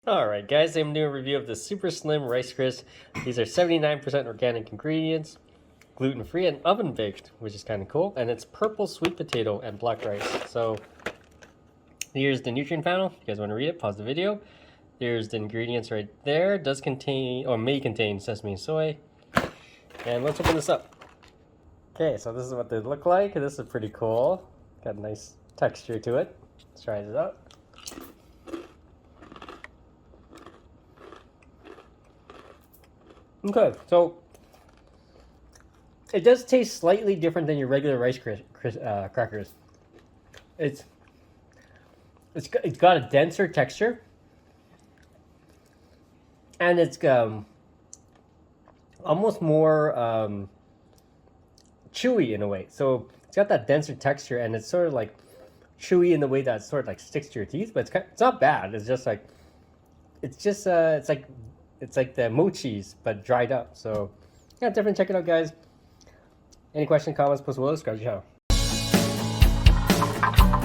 Alright guys, I'm doing a review of the Super Slim Rice Crisps. These are 79% organic ingredients, gluten-free and oven-baked, which is kind of cool. And it's purple sweet potato and black rice. So here's the nutrient panel. If you guys want to read it, pause the video. There's the ingredients right there. It does contain, or may contain, sesame and soy. And let's open this up. Okay, so this is what they look like. This is pretty cool. Got a nice texture to it. Let's try this out. Okay, so it does taste slightly different than your regular rice crackers. It's got a denser texture, and it's almost more chewy in a way. So it's got that denser texture, and it's sort of like chewy in the way that it sort of like sticks to your teeth. But it's not bad. It's just like it's like the mochis, but dried up. So, yeah, definitely check it out, guys. Any questions, comments, post below, subscribe to the channel.